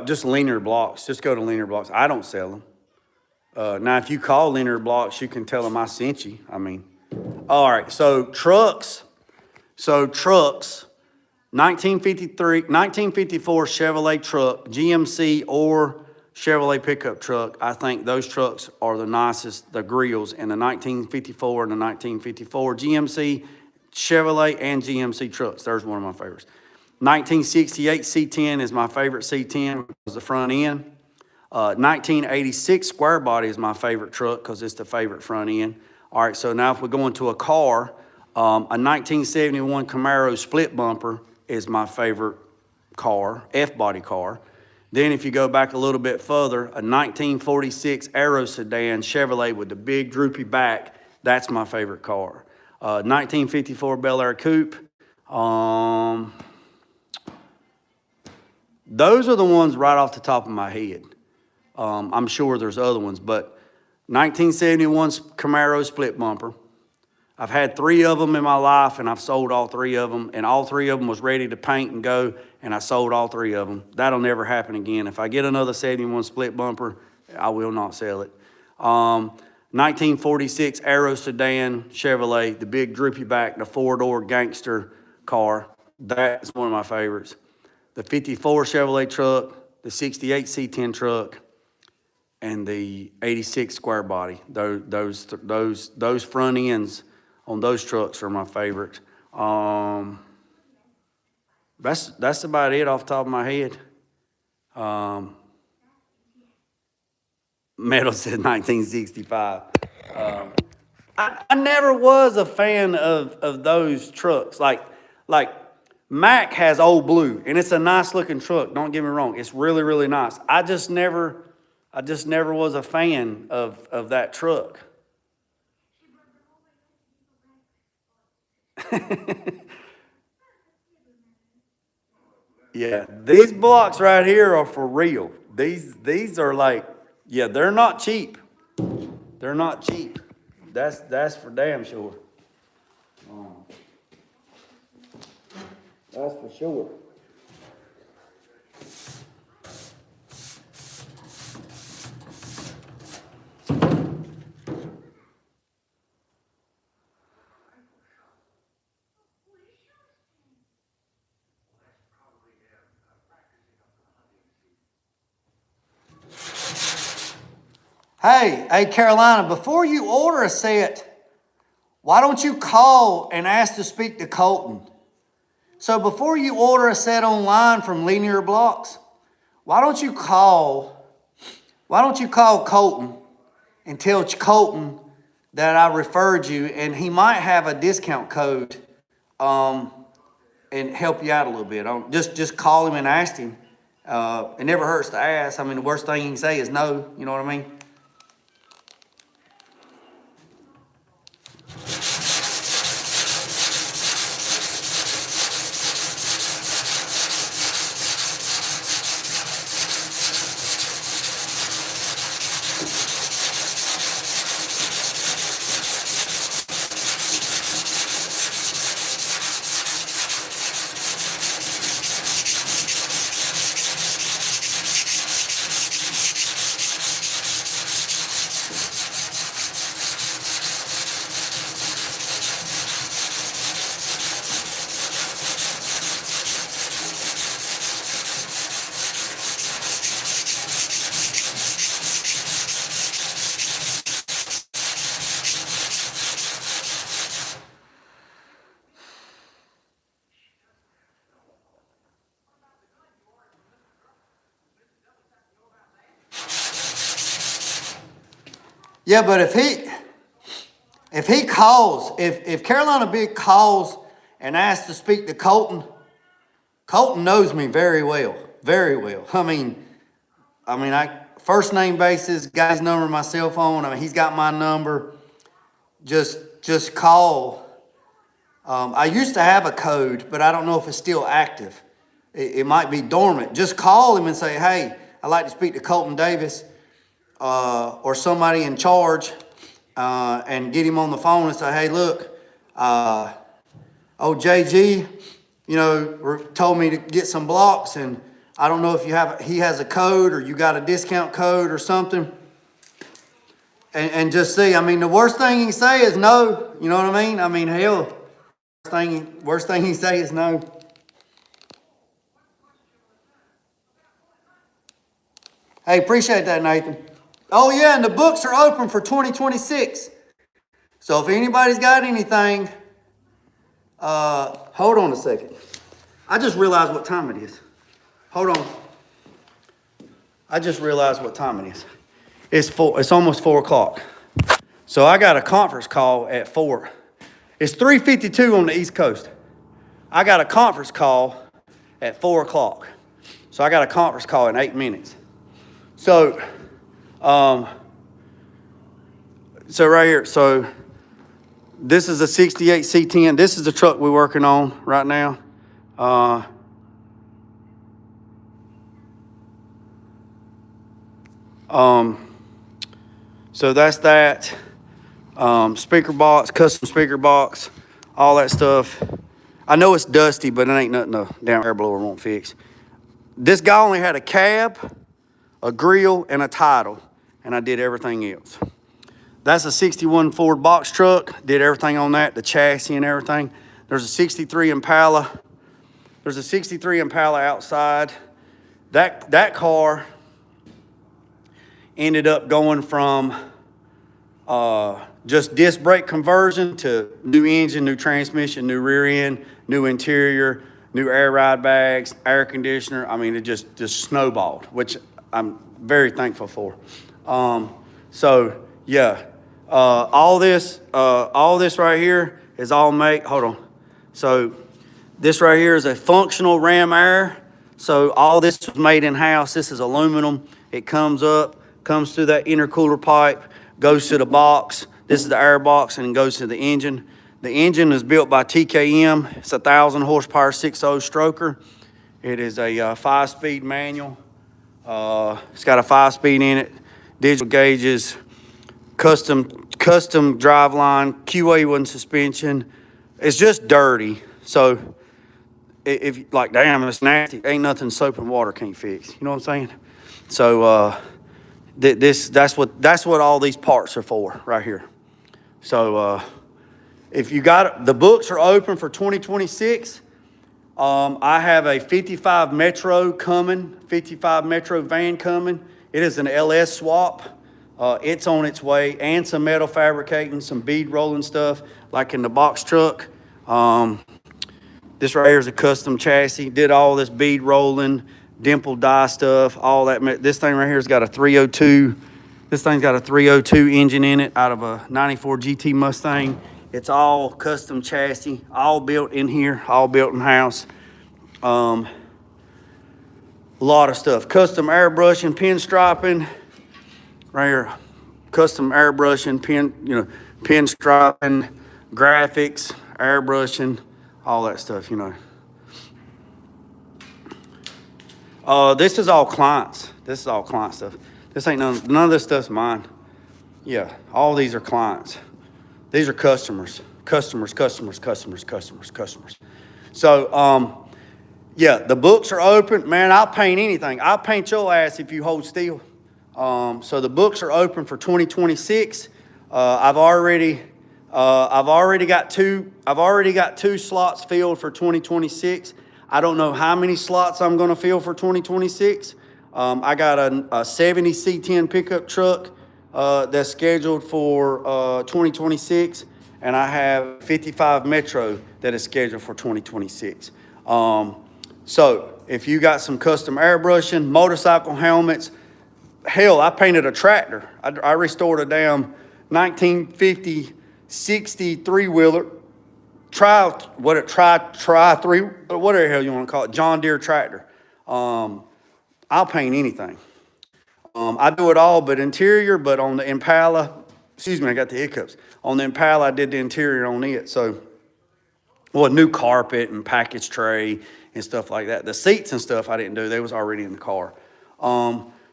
Just linear blocks. Just go to linear blocks. I don't sell them. Now, if you call linear blocks, you can tell them I sent you. I mean, all right. So trucks. 1954 Chevrolet truck, GMC or Chevrolet pickup truck. I think those trucks are the nicest, the grills, and the 1954 and the 1954 GMC, Chevrolet and GMC trucks. There's one of my favorites. 1968 C10 is my favorite C10 because the front end. 1986 square body is my favorite truck because it's the favorite front end. All right, so now if we go into a car, a 1971 Camaro split bumper is my favorite car, F-body car. Then if you go back a little bit further, a 1946 Aero sedan Chevrolet with the big droopy back, that's my favorite car. 1954 Bel Air Coupe. Those are the ones right off the top of my head. I'm sure there's other ones, but 1971 Camaro split bumper. I've had 3 of them in my life, and I've sold all 3 of them, and all 3 of them was ready to paint and go, and I sold all 3 of them. That'll never happen again. If I get another 71 split bumper, I will not sell it. 1946 Aero sedan Chevrolet, the big droopy back, the 4-door gangster car. That's one of my favorites. The 54 Chevrolet truck, the 68 C10 truck, and the 86 square body. Those front ends on those trucks are my favorite. That's about it off the top of my head. Metal says 1965. I never was a fan of those trucks. Like Mac has Old Blue, and it's a nice looking truck. Don't get me wrong; it's really, really nice. I just never was a fan of that truck. Yeah, these blocks right here are for real. These are like, yeah, they're not cheap. They're not cheap. That's for damn sure. That's for sure. Hey, Carolina, before you order a set, why don't you call and ask to speak to Colton? So before you order a set online from Linear Blocks, why don't you call Colton and tell Colton that I referred you, and he might have a discount code and help you out a little bit. Just call him and ask him. It never hurts to ask. I mean, the worst thing he can say is no. You know what I mean? Yeah, but if he calls, if Carolina Big calls and asks to speak to Colton, Colton knows me very well, very well. I mean, I first name basis, guy's number, my cell phone. I mean, he's got my number. Just call. I used to have a code, but I don't know if it's still active. It might be dormant. Just call him and say, hey, I'd like to speak to Colton Davis. Or somebody in charge, and get him on the phone and say, hey, look, JG, told me to get some blocks, and I don't know if he has a code or you got a discount code or something. And just see, I mean, the worst thing he can say is no. You know what I mean? I mean, hell, worst thing he can say is no. Hey, appreciate that, Nathan. Oh, yeah, and the books are open for 2026. So if anybody's got anything, hold on a second. I just realized what time it is. Hold on. I just realized what time it is. It's almost 4 o'clock. So I got a conference call at 4. It's 3:52 on the East Coast. I got a conference call at 4 o'clock. So I got a conference call in 8 minutes. So right here, so this is a 68 C10. This is the truck we're working on right now. So that's that. Speaker box, custom speaker box, all that stuff. I know it's dusty, but it ain't nothing a damn air blower won't fix. This guy only had a cab, a grill, and a title, and I did everything else. That's a 61 Ford box truck. Did everything on that, the chassis and everything. There's a 63 Impala. There's a 63 Impala outside. That car ended up going from just disc brake conversion to new engine, new transmission, new rear end, new interior, new air ride bags, air conditioner. I mean, it just snowballed, which I'm very thankful for. So yeah, all this right here is all made. Hold on. So this right here is a functional ram air. So all this was made in house. This is aluminum. It comes up, comes through that intercooler pipe, goes to the box. This is the air box, and it goes to the engine. The engine is built by TKM. It's a 1,000 horsepower 6.0 stroker. It is a 5-speed manual. It's got a 5-speed in it, digital gauges, custom driveline, QA1 suspension. It's just dirty. So if like, damn, it's nasty. Ain't nothing soap and water can't fix. You know what I'm saying? So that's what all these parts are for right here. So if you got the books are open for 2026. I have a 55 Metro coming, 55 Metro van coming. It is an LS swap. It's on its way, and some metal fabricating, some bead rolling stuff like in the box truck. This right here is a custom chassis. Did all this bead rolling, dimple die stuff, all that. This thing right here has got a 302. This thing's got a 302 engine in it out of a 94 GT Mustang. It's all custom chassis, all built in here, all built in house. A lot of stuff. Custom airbrushing, pinstriping. Right here, custom airbrushing, pinstriping, graphics, airbrushing, all that stuff, This is all clients. This is all client stuff. This ain't none of this stuff's mine. Yeah, all these are clients. These are customers. So, yeah, the books are open. Man, I'll paint anything. I'll paint your ass if you hold still. So the books are open for 2026. I've already got two slots filled for 2026. I don't know how many slots I'm going to fill for 2026. I got a 70 C10 pickup truck that's scheduled for 2026, and I have 55 Metro that is scheduled for 2026. So if you got some custom airbrushing, motorcycle helmets, hell, I painted a tractor. I restored a damn 1950 63-wheeler. Try three, whatever the hell you want to call it, John Deere tractor. I'll paint anything. I do it all but interior, but on the Impala, excuse me, I got the hiccups. On the Impala, I did the interior on it. So, well, new carpet and package tray and stuff like that. The seats and stuff I didn't do. They was already in the car.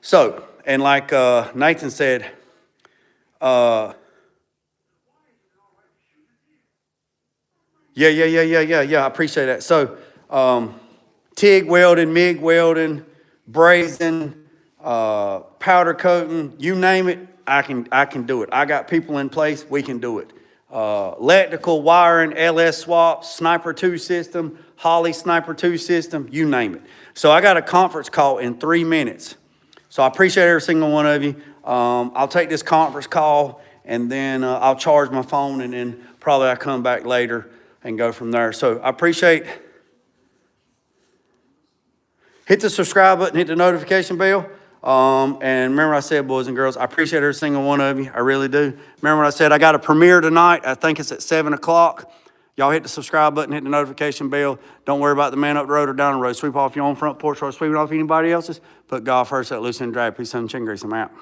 So, and like Nathan said, Yeah, I appreciate that. So, TIG welding, MIG welding, brazing, powder coating, you name it, I can do it. I got people in place, we can do it. Electrical, wiring, LS swaps, Sniper 2 system, Holley Sniper 2 system, you name it. So I got a conference call in 3 minutes. So I appreciate every single one of you. I'll take this conference call and then I'll charge my phone and then probably I'll come back later and go from there. So I appreciate, hit the subscribe button, hit the notification bell. And remember I said, boys and girls, I appreciate every single one of you. I really do. Remember what I said, I got a premiere tonight. I think it's at 7 o'clock. Y'all hit the subscribe button, hit the notification bell. Don't worry about the man up the road or down the road. Sweep off your own front porch or sweep it off anybody else's. Put God first, let loose and drag. Peace and chicken grease. I'm out.